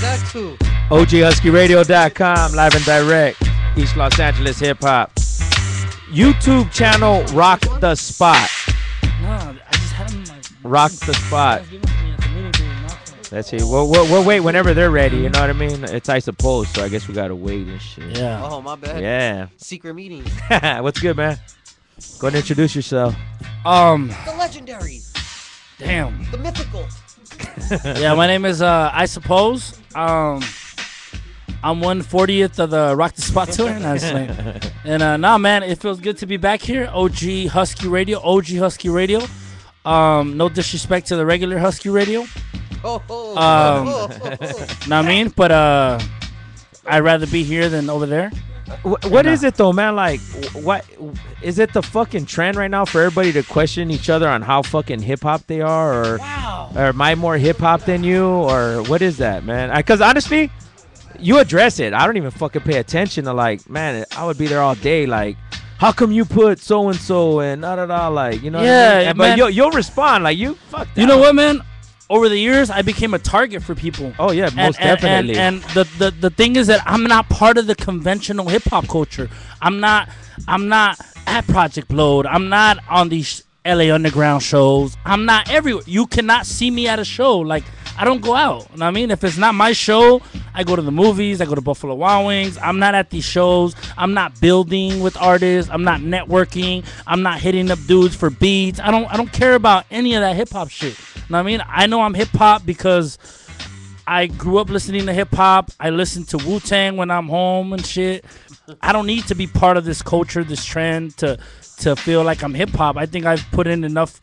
That too. OGHUSKEYRADIO.com, live and direct. East Los Angeles hip hop. YouTube channel Rock the Spot. No, I just had him like. Rock the Spot. That's it. We'll wait whenever they're ready. You know what I mean? It's Isuppose, so I guess we gotta wait and shit. Yeah. Oh, my bad. Yeah. Secret meeting. What's good, man? Go ahead and introduce yourself. The legendary. Damn. The mythical. Yeah, my name is Isuppose. I'm 1/40th of the Rock the Spot tour. And nah, man, it feels good to be back here. OG Husky Radio. OG Husky Radio. No disrespect to the regular Husky Radio. Know what I mean? But I'd rather be here than over there. What is it though, man? Like, what is it? The fucking trend right now for everybody to question each other on how fucking hip hop they are, or or am I more hip hop than you, or what is that, man? Because honestly, you address it. I don't even fucking pay attention to, like, man, I would be there all day, like, how come you put so and so and like, you know? Yeah, what I mean? man. But you'll respond like, you fuck that. You know what, man? Over the years, I became a target for people. Oh yeah, most definitely. And the thing is that I'm not part of the conventional hip hop culture. I'm not at Project Load. I'm not on these LA Underground shows. I'm not everywhere. You cannot see me at a show. Like, I don't go out. You know what I mean? If it's not my show, I go to the movies. I go to Buffalo Wild Wings. I'm not at these shows. I'm not building with artists. I'm not networking. I'm not hitting up dudes for beats. I don't care about any of that hip hop shit. You know what I mean? I know I'm hip hop because I grew up listening to hip hop. I listen to Wu-Tang when I'm home and shit. I don't need to be part of this culture, this trend to feel like I'm hip hop. I think I've put in enough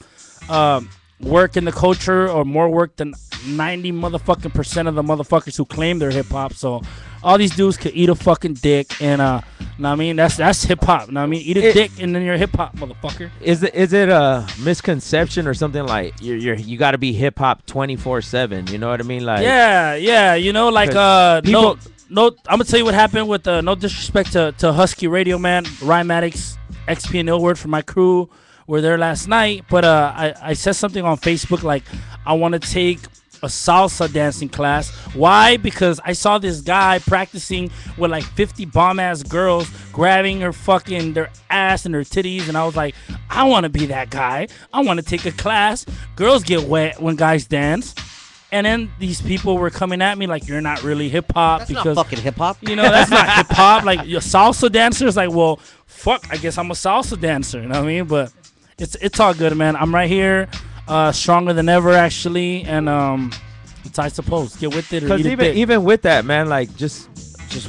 work in the culture, or more work than 90 motherfucking % of the motherfuckers who claim they're hip hop. So all these dudes could eat a fucking dick, and know what I mean? That's hip hop. Know what I mean? Eat a dick and then you're hip hop, motherfucker. Is it a misconception or something, like you got to be hip hop 24/7? You know what I mean? Like, yeah. You know, like people, no. I'm gonna tell you what happened with no disrespect to Husky Radio, man. Rhyme Addicts, XP and Illward for my crew were there last night, but I said something on Facebook like I want to take a salsa dancing class. Why? Because I saw this guy practicing with like 50 bomb ass girls, grabbing their ass and their titties, and I was like, I want to be that guy. I want to take a class. Girls get wet when guys dance. And then these people were coming at me like, you're not really hip hop. That's because not fucking hip hop. You know, that's not hip hop. Like, you're a salsa dancer. It's like, well, fuck, I guess I'm a salsa dancer. You know what I mean? But it's all good, man. I'm right here, stronger than ever, actually. And it's Isuppose. Get with it or eat it. Because even with that, man, like, just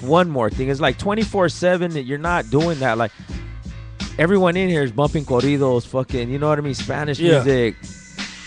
one more thing. It's like 24/7 that you're not doing that. Like, everyone in here is bumping corridos, fucking, you know what I mean? Spanish music,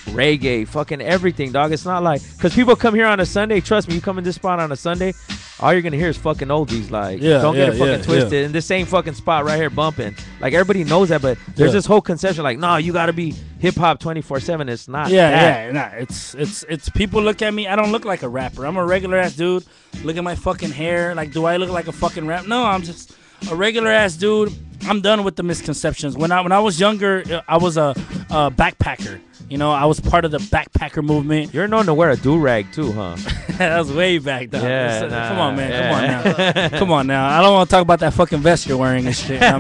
reggae, fucking everything, dog. It's not like, because people come here on a Sunday. Trust me, you come in this spot on a Sunday, all you're gonna hear is fucking oldies. Like, don't get it fucking twisted. And this same fucking spot right here bumping, like, everybody knows that, but there's this whole conception like, no, you gotta be hip hop 24/7. It's not. It's people look at me. I don't look like a rapper. I'm a regular ass dude. Look at my fucking hair. Like, do I look like a fucking rap? No, I'm just a regular ass dude. I'm done with the misconceptions. When I was younger, I was a backpacker. You know, I was part of the backpacker movement. You're known to wear a do-rag too, huh? That was way back, though. Yeah, Come on, man. Yeah. Come on now. Come on now. I don't want to talk about that fucking vest you're wearing and shit. I mean,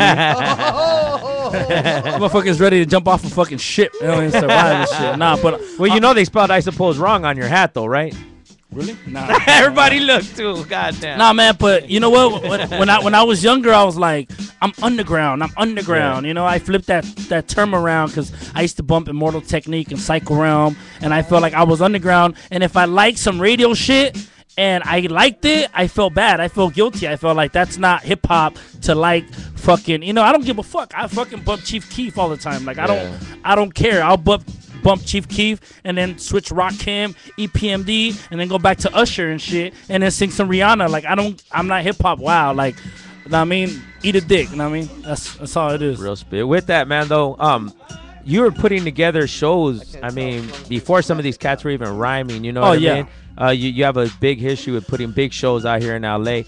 motherfuckers ready to jump off a fucking ship. You know, and survive and shit. Nah, but well, you know they spelled Isuppose wrong on your hat, though, right? Really? Nah. Everybody looked too. Goddamn. Nah, man. But you know what? When I was younger, I was like, I'm underground. Yeah. You know, I flipped that term around because I used to bump Immortal Technique and Psycho Realm, and I felt like I was underground. And if I liked some radio shit and I liked it, I felt bad. I felt guilty. I felt like that's not hip hop to like fucking. You know, I don't give a fuck. I fucking bump Chief Keef all the time. Like, I don't care. I'll bump Chief Keef and then switch Rakim, EPMD, and then go back to Usher and shit, and then sing some Rihanna. Like, I'm not hip hop. Wow. Like, you know what I mean? Eat a dick. You know what I mean? That's all it is. Real spit. With that, man, though, you were putting together shows, I mean, before some of these cats were even rhyming, you know what I mean? You have a big history with putting big shows out here in L.A.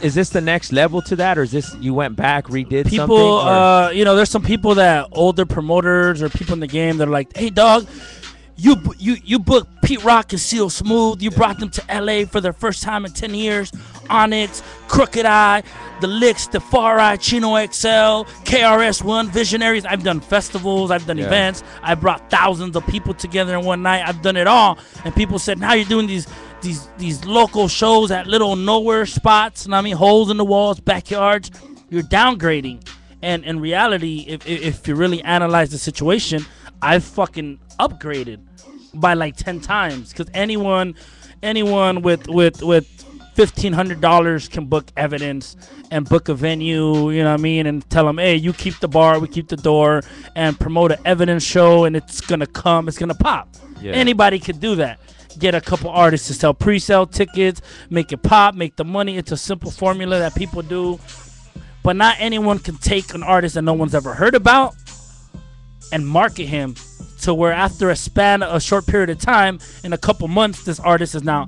Is this the next level to that, or is this you went back, redid something? People, you know, there's some people that older promoters or people in the game that are like, hey, dog, You booked Pete Rock and Seal Smooth. You brought them to LA for their first time in 10 years. Onyx, Crooked Eye, The Licks, The Far Eye, Chino XL, KRS-One, Visionaries. I've done festivals. I've done events. I brought thousands of people together in one night. I've done it all. And people said, now you're doing these local shows at little nowhere spots. And I mean, holes in the walls, backyards. You're downgrading. And in reality, if you really analyze the situation, I've fucking upgraded by like 10 times, because anyone with $1,500 can book evidence and book a venue, you know what I mean, and tell them, hey, you keep the bar, we keep the door, and promote an evidence show, and it's gonna pop. Anybody could do that. Get a couple artists to sell pre-sale tickets, make it pop, make the money. It's a simple formula that people do, but not anyone can take an artist that no one's ever heard about and market him to where after a short period of time, in a couple months, this artist is now,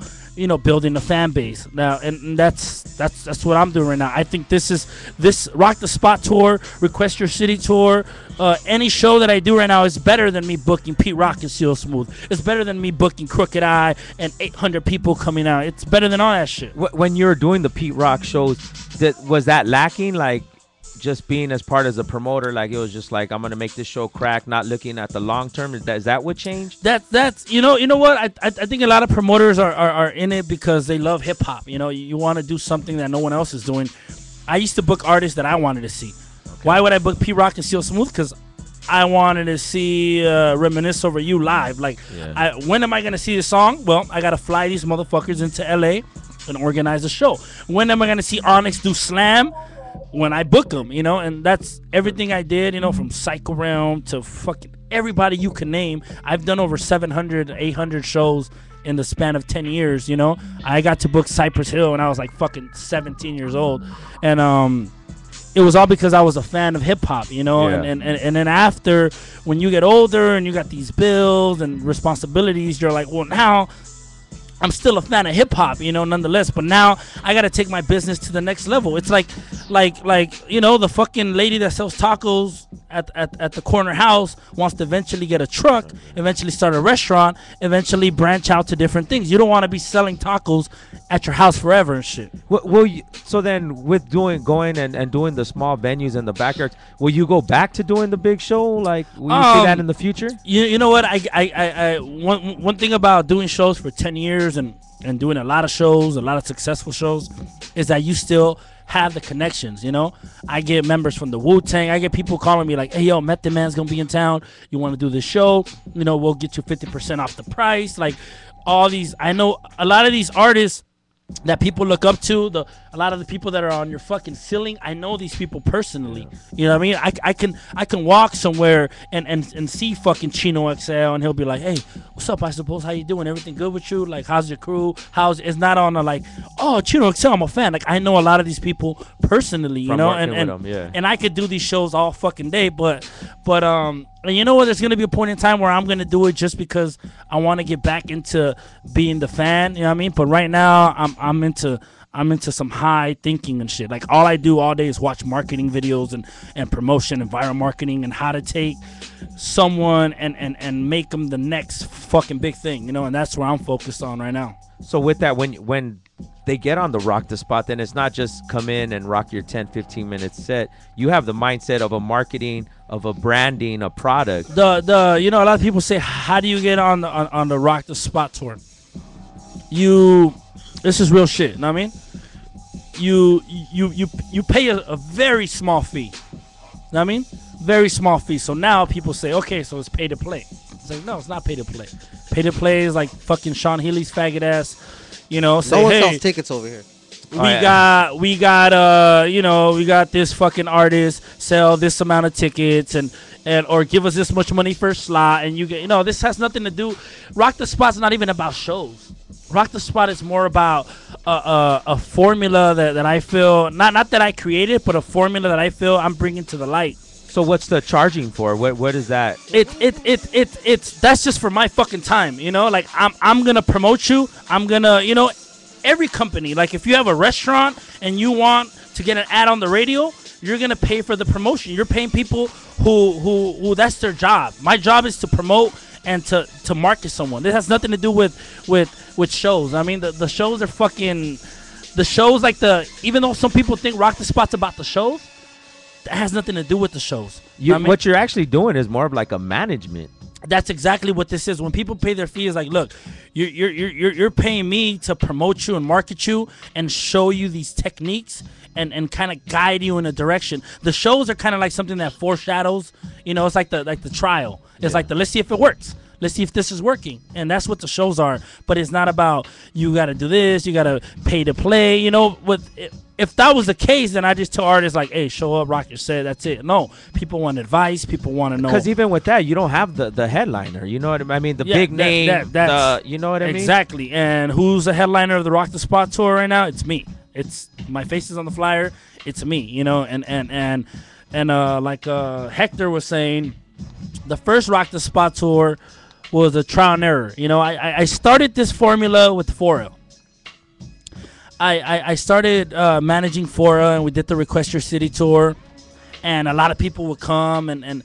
building a fan base now, and that's what I'm doing right now. I think this Rock the Spot tour, Request Your City tour, any show that I do right now is better than me booking Pete Rock and Seal Smooth. It's better than me booking Crooked Eye and 800 people coming out. It's better than all that shit. When you were doing the Pete Rock shows, was that lacking? Like, just being as part as a promoter, like it was just like, I'm gonna make this show crack, not looking at the long term. Is that what changed? That's you know what, I think a lot of promoters are in it because they love hip hop. You want to do something that no one else is doing. I used to book artists that I wanted to see. Why would I book P Rock and Seal Smooth? Because I wanted to see Reminisce Over You live. Like, when am I gonna see the song? Well, I gotta fly these motherfuckers into LA and organize a show. When am I gonna see Onyx do Slam? When I book them, and that's everything I did, from Psycho Realm to fucking everybody you can name. I've done over 700, 800 shows in the span of 10 years, I got to book Cypress Hill when I was like fucking 17 years old. And it was all because I was a fan of hip hop, and then after, when you get older and you got these bills and responsibilities, you're like, well, now I'm still a fan of hip hop, nonetheless. But now I gotta take my business to the next level. It's like the fucking lady that sells tacos at the corner house wants to eventually get a truck, eventually start a restaurant, eventually branch out to different things. You don't want to be selling tacos at your house forever and shit. So then, with going and doing the small venues in the backyards, will you go back to doing the big show? Like, will you see that in the future? You know what? One thing about doing shows for 10 years and doing a lot of shows, a lot of successful shows, is that you still have the connections. I get members from the Wu-Tang. I get people calling me like, hey, yo, Method Man's gonna be in town, you want to do this show, we'll get you 50% off the price. Like, all these, I know a lot of these artists that people look up to, a lot of the people that are on your fucking ceiling, I know these people personally. You know what I mean? I can walk somewhere and see fucking Chino XL, and he'll be like, hey, what's up, Isuppose? How you doing? Everything good with you? Like, how's your crew? It's not on a like, oh, Chino XL, I'm a fan. Like, I know a lot of these people personally, and I could do these shows all fucking day, but and you know what? There's gonna be a point in time where I'm gonna do it just because I want to get back into being the fan. You know what I mean? But right now, I'm into some high thinking and shit. Like, all I do all day is watch marketing videos and promotion and viral marketing and how to take someone and make them the next fucking big thing. And that's where I'm focused on right now. So with that, when they get on the Rock the Spot, then it's not just come in and rock your 10, 15 minute set. You have the mindset of a marketing, of a branding, a product. A lot of people say, how do you get on the Rock the Spot tour? This is real shit, you know what I mean? You pay a very small fee. You know what I mean? Very small fee. So now people say, okay, so it's pay to play. It's like, no, it's not pay to play. Pay to play is like fucking Sean Healy's faggot ass, say, no one sells tickets over here. We got this fucking artist sell this amount of tickets and or give us this much money for a slot, and you get, this has nothing to do. Rock the Spot's not even about shows. Rock the Spot is more about a formula that I feel, not that I created, but a formula that I feel I'm bringing to the light. So what's the charging for? What is that? It's that's just for my fucking time, like I'm gonna promote you. I'm gonna, every company, like if you have a restaurant and you want to get an ad on the radio, you're gonna pay for the promotion. You're paying people who that's their job. My job is to promote and to market someone. This has nothing to do with shows. I mean, the shows are fucking. The shows like even though some people think Rock the Spot's about the shows, that has nothing to do with the shows. What you're actually doing is more of like a management. That's exactly what this is. When people pay their fees, like, look, you're paying me to promote you and market you and show you these techniques and kind of guide you in a direction. The shows are kind of like something that foreshadows. It's like the trial. It's like let's see if it works. Let's see if this is working. And that's what the shows are. But it's not about you got to do this, you got to pay to play. If that was the case, then I just tell artists like, hey, show up, rock your set, that's it. No, people want advice. People want to know. Because even with that, you don't have the headliner. You know what I mean? The big name. You know what I mean? Exactly. And who's the headliner of the Rock the Spot tour right now? It's me. It's my face is on the flyer. It's me. And like Hector was saying, the first Rock the Spot tour was a trial and error. I started this formula with Fora. I started managing Fora, and we did the Request Your City tour, and a lot of people would come, and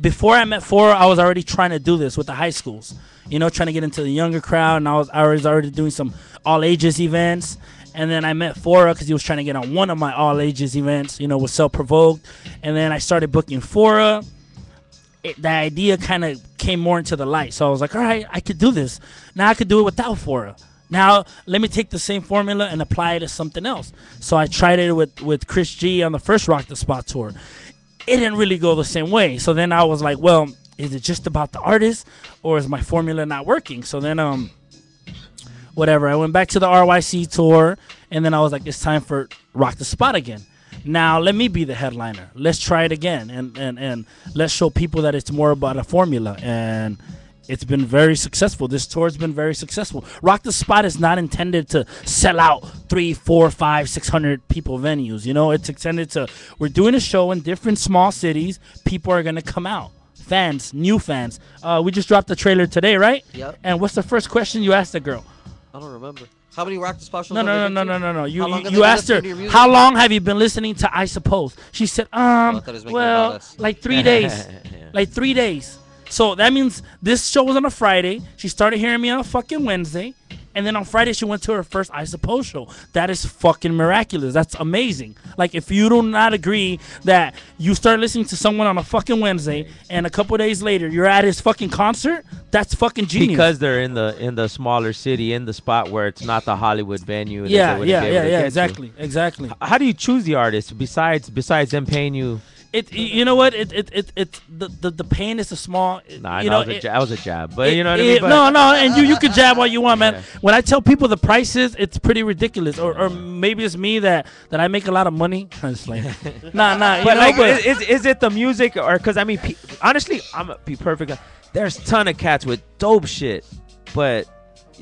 before I met Fora, I was already trying to do this with the high schools, trying to get into the younger crowd, and I was already doing some all ages events, and then I met Fora because he was trying to get on one of my all ages events, with Self Provoked, and then I started booking Fora. The idea kind of came more into the light. So I was like, all right, I could do this. Now I could do it without Fora. Now let me take the same formula and apply it to something else. So I tried it with Chris G on the first Rock the Spot tour. It didn't really go the same way. So then I was like, well, is it just about the artist or is my formula not working? So then whatever. I went back to the RYC tour, and then I was like, it's time for Rock the Spot again. Now let me be the headliner. Let's try it again, and let's show people that it's more about a formula. And it's been very successful. This tour's been very successful. Rock the Spot is not intended to sell out 300, 400, 500, 600 people venues. It's intended to. We're doing a show in different small cities. People are gonna come out. Fans, new fans. We just dropped the trailer today, right? Yep. And what's the first question you asked the girl? I don't remember. How many Rock the Spot shows? No. You asked her, how long have you been listening to Isuppose? She said, like 3 days. Like 3 days. So that means this show was on a Friday. She started hearing me on a fucking Wednesday. And then on Friday, she went to her first Isuppose show. That is fucking miraculous. That's amazing. Like, if you do not agree that you start listening to someone on a fucking Wednesday and a couple days later you're at his fucking concert, that's fucking genius. Because they're in the smaller city, in the spot where it's not the Hollywood venue. Yeah, exactly. How do you choose the artist besides them paying you? You know what? The pain is a small. Nah, that was a jab, but you know what I mean. No, and you can jab all you want, man. Yeah. When I tell people the prices, it's pretty ridiculous, or maybe it's me that I make a lot of money. I'm just like, nah. But is it the music, or because I mean, honestly, I'm gonna be perfect. There's a ton of cats with dope shit, but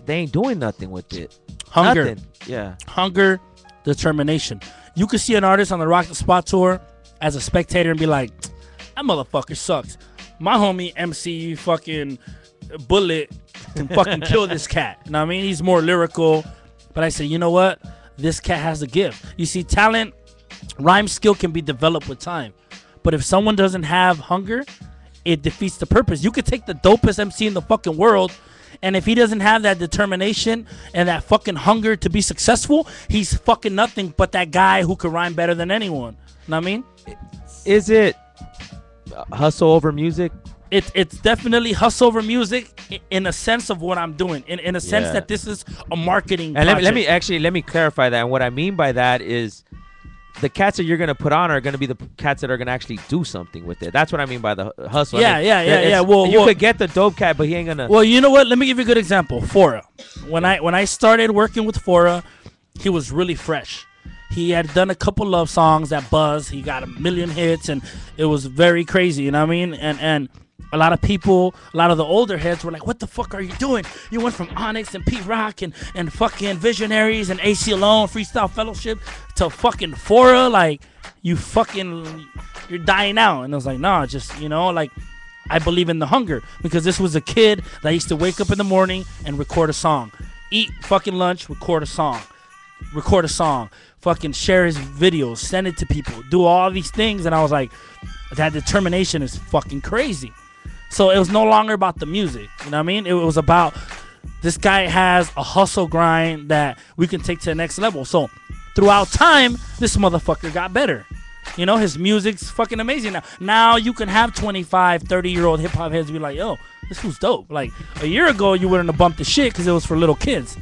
they ain't doing nothing with it. Hunger, nothing. Yeah, hunger, determination. You could see an artist on the Rock the Spot tour as a spectator and be like, that motherfucker sucks. My homie MC fucking Bullet can fucking kill this cat. You know what I mean? He's more lyrical. But I say, you know what? This cat has a gift. You see, talent, rhyme skill can be developed with time. But if someone doesn't have hunger, it defeats the purpose. You could take the dopest MC in the fucking world, and if he doesn't have that determination and that fucking hunger to be successful, he's fucking nothing but that guy who could rhyme better than anyone. You know what I mean? Is it hustle over music? It's definitely hustle over music in a sense of what I'm doing. In a sense that this is a marketing and project. let me clarify that. And what I mean by that is the cats that you're going to put on are going to be the cats that are going to actually do something with it. That's what I mean by the hustle. Yeah. Well, you could get the dope cat, but he ain't going to. Well, you know what? Let me give you a good example. Fora. When I started working with Fora, he was really fresh. He had done a couple love songs that buzzed. He got 1 million hits, and it was very crazy. You know what I mean? And a lot of people, a lot of the older heads were like, what the fuck are you doing? You went from Onyx and Pete Rock and fucking Visionaries and AC Alone, Freestyle Fellowship to fucking Fora. Like, you're dying out. And I was like, nah, just, like, I believe in the hunger. Because this was a kid that used to wake up in the morning and record a song. Eat fucking lunch, record a song. Fucking share his videos, send it to people, do all these things. And I was like, that determination is fucking crazy. So it was no longer about the music. You know what I mean? It was about this guy has a hustle grind that we can take to the next level. So throughout time, this motherfucker got better. You know, his music's fucking amazing now. Now you can have 25, 30-year-old hip-hop heads be like, yo, this was dope. Like, a year ago, you wouldn't have bumped the shit because it was for little kids.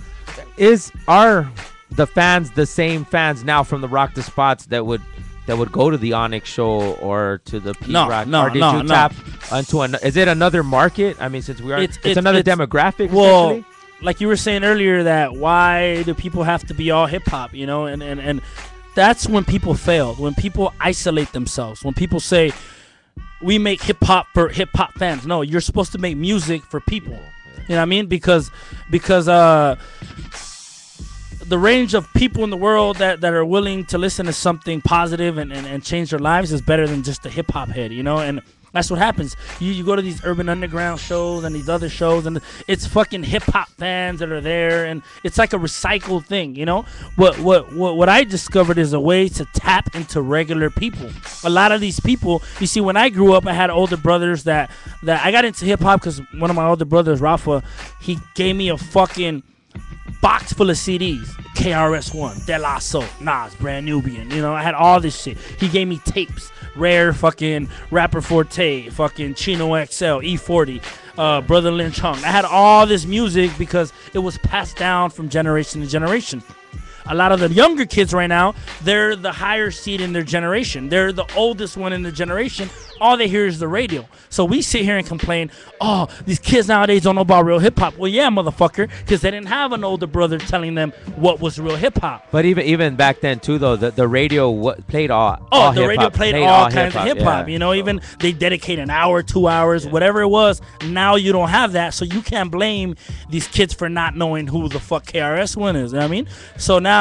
Are the fans the same fans now from the Rock the Spots that would go to the Onyx show or to the Pete Rock? No, or did you tap into is it another market? I mean, since we are, it's another demographic. Well, like you were saying earlier, that why do people have to be all hip hop? You know, and that's when people fail. When people isolate themselves. When people say we make hip hop for hip hop fans. No, you're supposed to make music for people. You know what I mean? Because the range of people in the world that are willing to listen to something positive and change their lives is better than just a hip hop head, you know? And that's what happens. You go to these Urban Underground shows and these other shows, and it's fucking hip hop fans that are there, and it's like a recycled thing, you know? What I discovered is a way to tap into regular people. A lot of these people, you see, when I grew up, I had older brothers that I got into hip hop because one of my older brothers, Rafa, he gave me a fucking box full of CDs. KRS-One, De La Soul, Nas, Brand Nubian. You know, I had all this shit. He gave me tapes. Rare, fucking Rapper Forte, fucking Chino XL, E40, Brother Lynch Hung. I had all this music because it was passed down from generation to generation. A lot of the younger kids right now, they're the higher seed in their generation. They're the oldest one in the generation. All they hear is the radio. So we sit here and complain, oh, these kids nowadays don't know about real hip-hop. Well, yeah, motherfucker, because they didn't have an older brother telling them what was real hip-hop. But even back then, too, though, the radio played all the radio played all kinds of hip-hop. Yeah. You know, even they dedicate an hour, 2 hours, whatever it was. Now you don't have that, so you can't blame these kids for not knowing who the fuck KRS-One is. You know what I mean? So now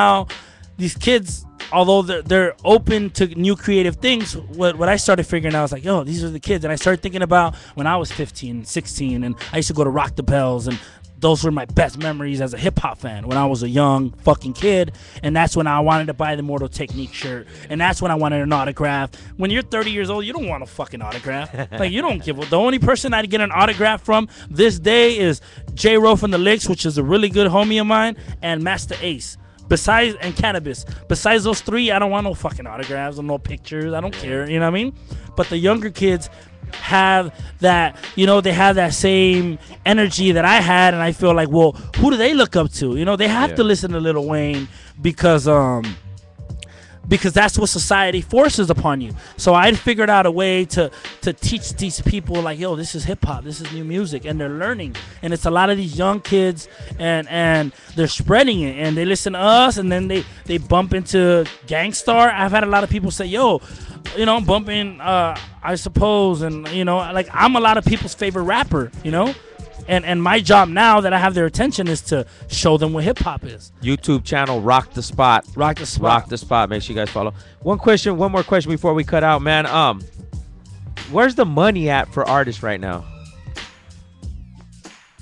these kids, although they're open to new creative things, what I started figuring out was like, yo, these are the kids. And I started thinking about when I was 15, 16, and I used to go to Rock the Bells, and those were my best memories as a hip-hop fan when I was a young fucking kid. And that's when I wanted to buy the Mortal Technique shirt, and that's when I wanted an autograph. When you're 30 years old, you don't want a fucking autograph. Like, you don't give a... The only person I'd get an autograph from this day is J-Ro from the Licks, which is a really good homie of mine, and Master Ace. And Cannabis. Besides those three, I don't want no fucking autographs or no pictures. I don't care. You know what I mean? But the younger kids have that, you know, they have that same energy that I had, and I feel like, well, who do they look up to? You know, they have to listen to Lil Wayne because that's what society forces upon you. So I figured out a way to teach these people, like, yo, this is hip-hop, this is new music, and they're learning. And it's a lot of these young kids, and they're spreading it, and they listen to us, and then they bump into Gangstar. I've had a lot of people say, yo, you know, I'm bumping Isuppose, and, you know, like, I'm a lot of people's favorite rapper, you know? And my job now that I have their attention is to show them what hip-hop is. YouTube channel, Rock the Spot. Rock the Spot. Rock the Spot. Make sure you guys follow. One more question before we cut out, man. Where's the money at for artists right now?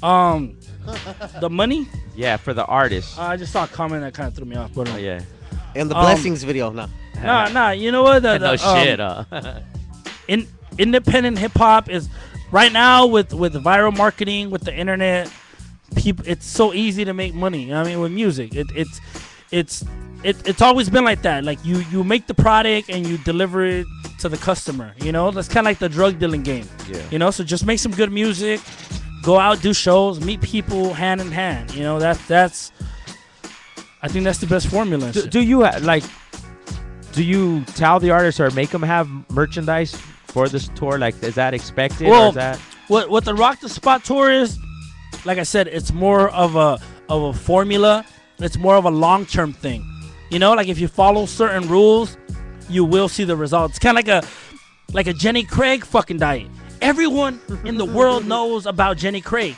The money? Yeah, for the artists. I just saw a comment that kind of threw me off. But, oh, yeah. And the Blessings video, no. Nah, you know what? No shit, independent hip-hop is... Right now, with viral marketing, with the internet, it's so easy to make money. You know what I mean, with music, it's always been like that. Like you make the product and you deliver it to the customer. You know, that's kind of like the drug dealing game. Yeah. You know, so just make some good music, go out, do shows, meet people hand in hand. You know, that's. I think that's the best formula. Do you tell the artists or make them have merchandise for this tour? Like, is that expected? Well, or is that... what the Rock the Spot tour is, like I said, it's more of a formula. It's more of a long-term thing. You know, like if you follow certain rules, you will see the results. It's kind of like a Jenny Craig fucking diet. Everyone in the world knows about Jenny Craig.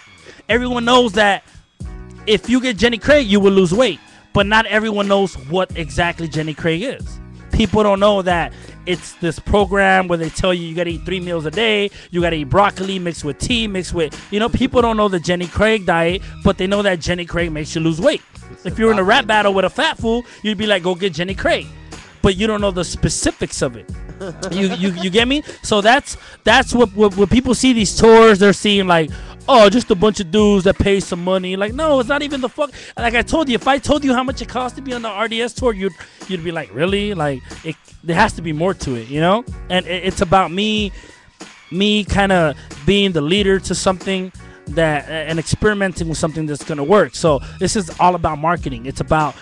Everyone knows that if you get Jenny Craig, you will lose weight. But not everyone knows what exactly Jenny Craig is. People don't know that it's this program where they tell you got to eat 3 meals a day. You got to eat broccoli mixed with tea, mixed with, you know, people don't know the Jenny Craig diet, but they know that Jenny Craig makes you lose weight. If you're in a rap battle with a fat fool, you'd be like, go get Jenny Craig. But you don't know the specifics of it. You get me? So that's what people see these tours. They're seeing like, oh, just a bunch of dudes that pay some money. Like, no, it's not even the fuck. Like I told you, if I told you how much it costs to be on the RDS tour, you'd be like, really? Like, there has to be more to it, you know? And it's about me kind of being the leader to something that and experimenting with something that's gonna work. So this is all about marketing. It's about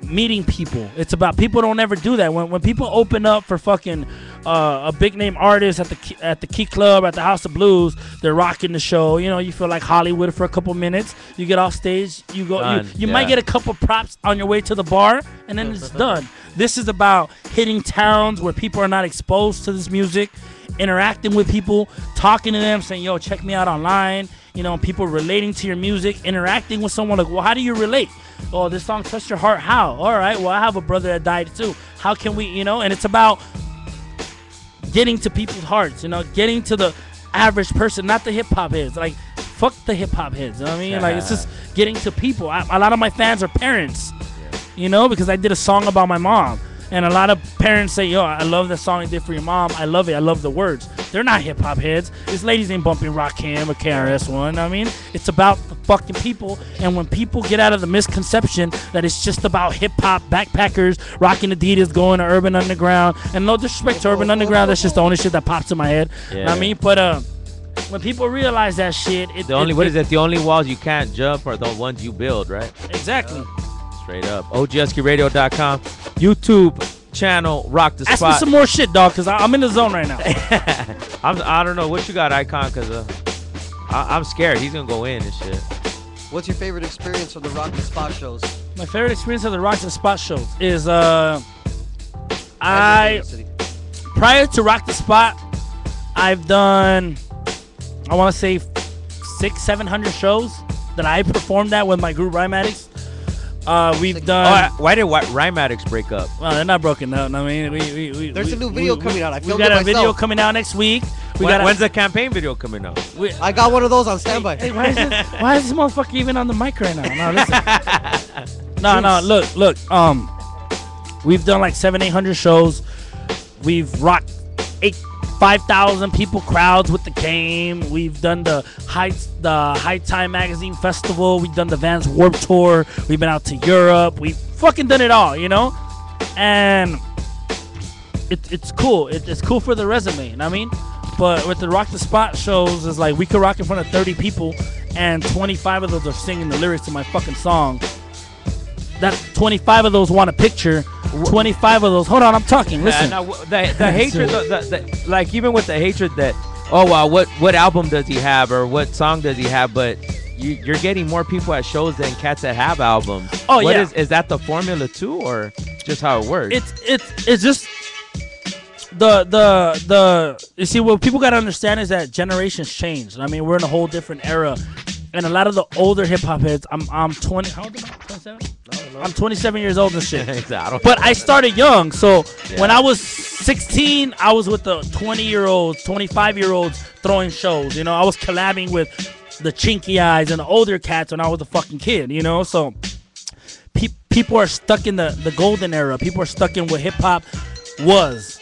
meeting people. It's about people don't ever do that. When people open up for fucking a big name artist at the Key Club, at the House of Blues, they're rocking the show. You know, you feel like Hollywood for a couple minutes. You get off stage, you go, you might get a couple props on your way to the bar, and then it's done. This is about hitting towns where people are not exposed to this music, interacting with people, talking to them, saying, yo, check me out online. You know, people relating to your music, interacting with someone like, well, how do you relate? Oh, this song touched your heart. How? All right, well, I have a brother that died too. How can we, you know? And it's about getting to people's hearts, you know, getting to the average person, not the hip-hop heads. Like, fuck the hip-hop heads, you know what I mean? Like, it's just getting to people. A lot of my fans are parents, you know, because I did a song about my mom. And a lot of parents say, yo, I love the song you did for your mom. I love it. I love the words. They're not hip-hop heads. These ladies ain't bumping Rakim or KRS-One. I mean, it's about the fucking people. And when people get out of the misconception that it's just about hip-hop backpackers rocking Adidas, going to Urban Underground. And no disrespect to Urban Underground. That's just the only shit that pops in my head. Yeah. You know what I mean? But when people realize that shit... The only walls you can't jump are the ones you build, right? Exactly. Straight up. OGHUSKEYRADIO.com. YouTube channel, Rock the Spot. Ask me some more shit, dog, because I'm in the zone right now. I don't know what you got, Icon, because I'm scared. He's going to go in and shit. What's your favorite experience from the Rock the Spot shows? My favorite experience of the Rock the Spot shows is prior to Rock the Spot, I've done, I want to say 600-700 shows that I performed at with my group Rhymatics. We've done. Why did Rhymatics break up? Well, they're not broken up. I mean, there's a new video coming out. I filmed we got it a myself. video coming out next week. When's the campaign video coming out? I got one of those on standby. Hey, why is this motherfucker even on the mic right now? No, listen. no. Look. We've done like 700-800 shows. We've rocked 5,000 people crowds with the game. We've done the High Time Magazine Festival. We've done the Vans Warped Tour. We've been out to Europe. We've fucking done it all, you know? And it's cool. It's cool for the resume, you know what I mean? But with the Rock the Spot shows, it's like we could rock in front of 30 people and 25 of those are singing the lyrics to my fucking song. That 25 of those want a picture. 25 of those. Hold on, I'm talking. Listen. The hatred, like even with the hatred that, oh wow, what album does he have or what song does he have? But you're getting more people at shows than cats that have albums. Oh yeah. Is that the formula too, or just how it works? It's just the you see what people gotta understand is that generations change. I mean, we're in a whole different era. And a lot of the older hip hop heads, I'm 20. How old am I? 27. I'm 27 years old and shit. But I started young, so when I was 16, I was with the 20-year-olds, 25-year-olds throwing shows. You know, I was collabing with the Chinky Eyes and the older cats when I was a fucking kid. You know, so people are stuck in the golden era. People are stuck in what hip hop was.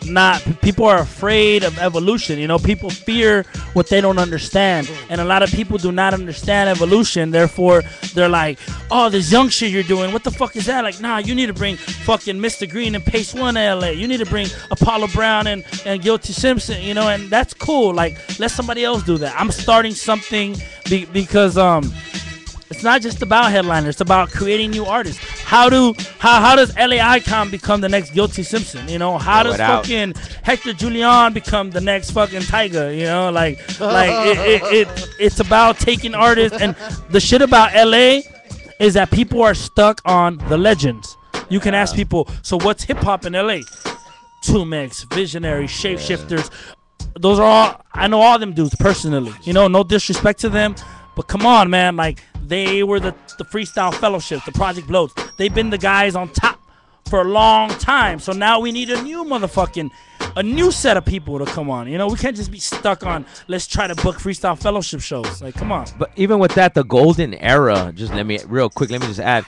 Not people are afraid of evolution. You know, people fear what they don't understand, and a lot of people do not understand evolution. Therefore, they're like, "Oh, this young shit you're doing, what the fuck is that?" Like, nah, you need to bring fucking Mr. Green and Pace One to LA. You need to bring Apollo Brown and Guilty Simpson. You know, and that's cool. Like, let somebody else do that. I'm starting something because it's not just about headliners. It's about creating new artists. How does LA Icon become the next Guilty Simpson? You know, how does fucking Hector Julian become the next fucking Tyga? You know, like it's about taking artists. And the shit about LA is that people are stuck on the legends. You can ask people, so what's hip hop in LA? Tumex, Visionary, Shapeshifters. Those are all, I know all them dudes personally. You know, no disrespect to them. But come on, man, like, they were the Freestyle Fellowship, the Project Bloats. They've been the guys on top for a long time. So now we need a new set of people to come on. You know, we can't just be stuck on, let's try to book Freestyle Fellowship shows. Like, come on. But even with that, the golden era, just let me just add,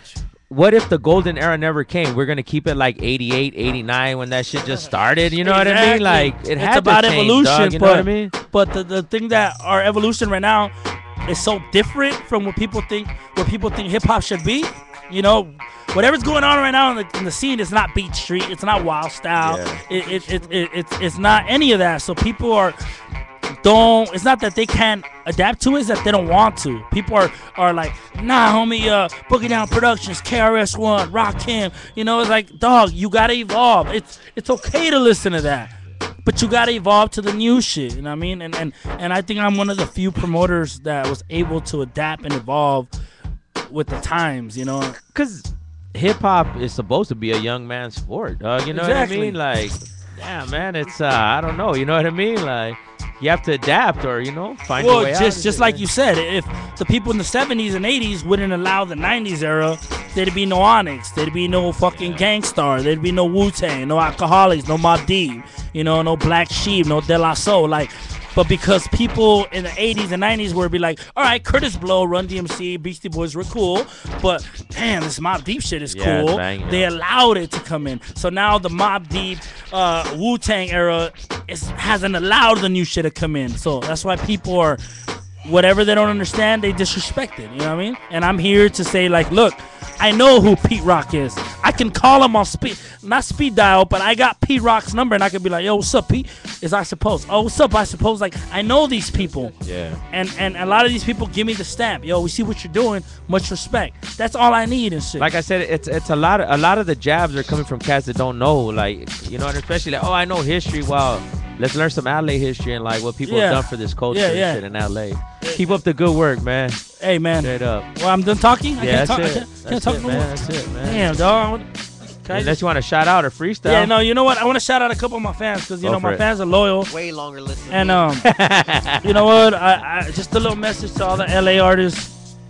what if the golden era never came? We're gonna keep it like 88, 89 when that shit just started. You know what I mean? Like it's about to change, evolution. dog, you know what I mean? But the thing that our evolution right now is so different from what people think hip hop should be. You know, whatever's going on right now in the scene is not Beat Street. It's not Wild Style. Yeah. It's not any of that. So people it's not that they can't adapt to it, it's that they don't want to. People are like, nah, homie, Boogie Down Productions, KRS-One, Rakim. You know, it's like, dog, you gotta evolve. It's okay to listen to that, but you gotta evolve to the new shit. You know what I mean? And I think I'm one of the few promoters that was able to adapt and evolve with the times. You know, because hip hop is supposed to be a young man's sport, dog. You know what I mean? Like, damn, man, it's I don't know. You know what I mean? Like, you have to adapt, or find your way out. Well, just like you said, if the people in the 70s and 80s wouldn't allow the 90s era, there'd be no Onyx, there'd be no fucking Gangstar, there'd be no Wu-Tang, no Alcoholics, no Mobb Deep, no Black Sheep, no De La Soul, like. But because people in the 80s and 90s were be like, all right, Curtis Blow, Run DMC, Beastie Boys were cool, but damn, this Mobb Deep shit is cool. They allowed it to come in. So now the Mobb Deep, Wu-Tang era hasn't allowed the new shit to come in. So that's why people are, whatever they don't understand, they disrespect it. You know what I mean? And I'm here to say, like, look, I know who Pete Rock is. I can call him on not speed dial, but I got Pete Rock's number, and I can be like, yo, what's up, Pete? Is Isuppose? Oh, what's up, Isuppose? Like, I know these people. Yeah. And a lot of these people give me the stamp. Yo, we see what you're doing. Much respect. That's all I need and shit. Like I said, it's a lot of the jabs are coming from cats that don't know, like, and especially like, oh, I know history. Well, let's learn some LA history and like what people have done for this culture and shit in LA. Keep up the good work, man. Hey, man. Straight up. Well, I'm done talking. That's it, man. That's it, man. Damn, dog. Unless you want to shout out or freestyle. Yeah, no, you know what? I want to shout out a couple of my fans because, my fans are loyal. Way longer listening. And, you know what? I just a little message to all the LA artists,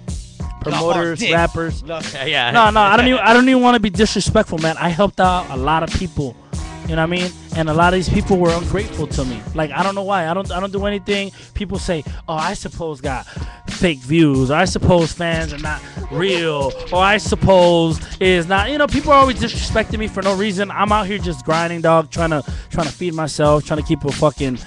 promoters, rappers. Yeah. No, I don't even want to be disrespectful, man. I helped out a lot of people. You know what I mean? And a lot of these people were ungrateful to me. Like, I don't know why. I don't do anything. People say, oh, Isuppose got fake views. Or Isuppose fans are not real. Or Isuppose is not. People are always disrespecting me for no reason. I'm out here just grinding, dog, trying to feed myself, trying to keep trying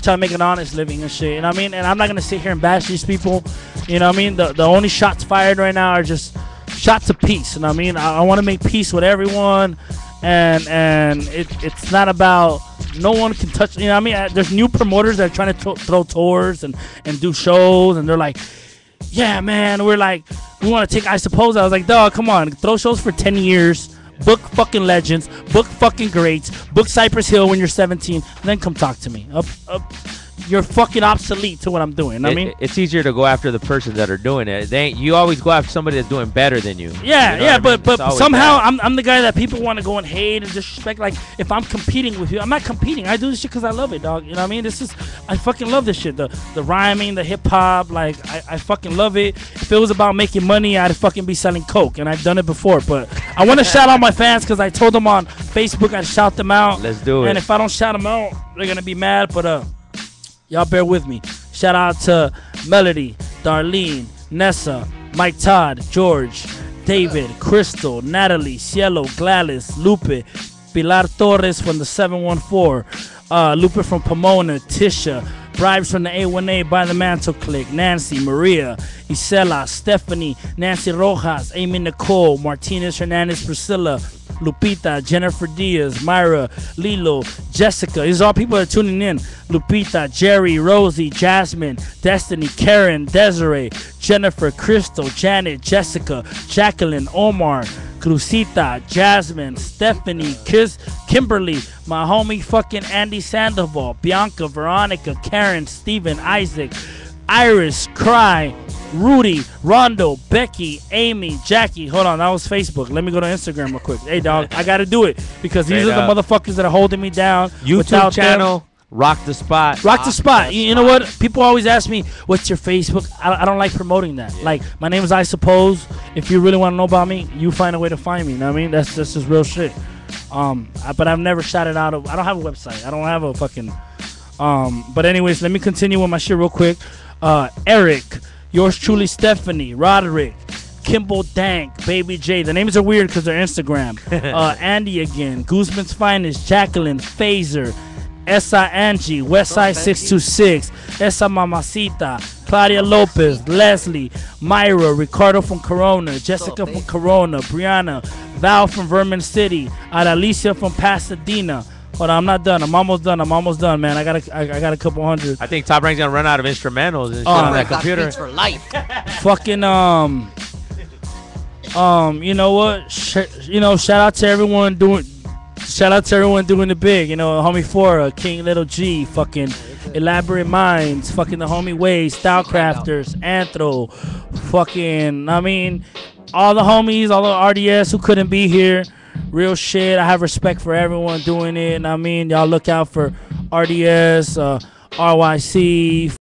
to make an honest living and shit. You know what I mean? And I'm not going to sit here and bash these people. You know what I mean? The only shots fired right now are just shots of peace. You know what I mean? I want to make peace with everyone. And it's not about no one can touch. You know what I mean? There's new promoters that are trying to throw tours and do shows, and they're like, yeah, man, we want to take Isuppose. I was like, dog, come on, throw shows for 10 years, book fucking legends, book fucking greats, book Cypress Hill when you're 17, and then come talk to me. You're fucking obsolete to what I'm doing. I mean, it's easier to go after the person that are doing it. You always go after somebody that's doing better than you. Yeah, but somehow I'm the guy that people want to go and hate and disrespect. Like, if I'm competing with you, I'm not competing. I do this shit because I love it, dog. You know what I mean? I fucking love this shit. The rhyming, the hip hop, like I fucking love it. If it was about making money, I'd fucking be selling coke, and I've done it before. But I want to shout out my fans because I told them on Facebook I'd shout them out. Let's do it. And if I don't shout them out, they're gonna be mad. But y'all bear with me. Shout out to Melody, Darlene, Nessa, Mike Todd, George, David, Crystal, Natalie, Cielo, Gladys, Lupe, Pilar Torres from the 714, Lupe from Pomona, Tisha, Bribes from the A1A by the Mantle Click, Nancy, Maria, Isela, Stephanie, Nancy Rojas, Amy Nicole, Martinez Hernandez, Priscilla, Lupita, Jennifer Diaz, Myra, Lilo, Jessica. These are all people that are tuning in. Lupita, Jerry, Rosie, Jasmine, Destiny, Karen, Desiree, Jennifer, Crystal, Janet, Jessica, Jacqueline, Omar, Crucita, Jasmine, Stephanie, Kimberly, my homie fucking Andy Sandoval, Bianca, Veronica, Karen, Steven, Isaac, Iris, Cry, Rudy, Rondo, Becky, Amy, Jackie. Hold on, that was Facebook. Let me go to Instagram real quick. Hey, dog, I got to do it because these are the motherfuckers that are holding me down. YouTube channel, Rock the Spot. Rock the Spot. You know what? People always ask me, what's your Facebook? I don't like promoting that. Yeah. Like, my name is Isuppose. If you really want to know about me, you find a way to find me. You know what I mean? That's just real shit. But I've never shouted out. I don't have a website. I don't have a fucking... But anyways, let me continue with my shit real quick. Eric, yours truly, Stephanie, Roderick, Kimball Dank, Baby J. The names are weird because they're Instagram. Andy again, Guzman's Finest, Jacqueline, Phaser, Esa Angie, Westside 626, Esa Mamacita, Claudia Lopez, Leslie, Myra, Ricardo from Corona, Jessica from Corona, Brianna, Val from Vermont City, Adalicia from Pasadena. Hold on, I'm not done. I'm almost done, man. I got a couple hundred. I think Top Rank's gonna run out of instrumentals and shit on that computer. For life. Fucking you know what? Shout out to everyone doing the big. You know, homie Fora, King Little G, fucking Elaborate Minds, fucking the homie Ways, Style Crafters, Anthro, fucking. I mean, all the homies, all the RDS who couldn't be here. Real shit. I have respect for everyone doing it. And I mean, y'all look out for RDS, RYC.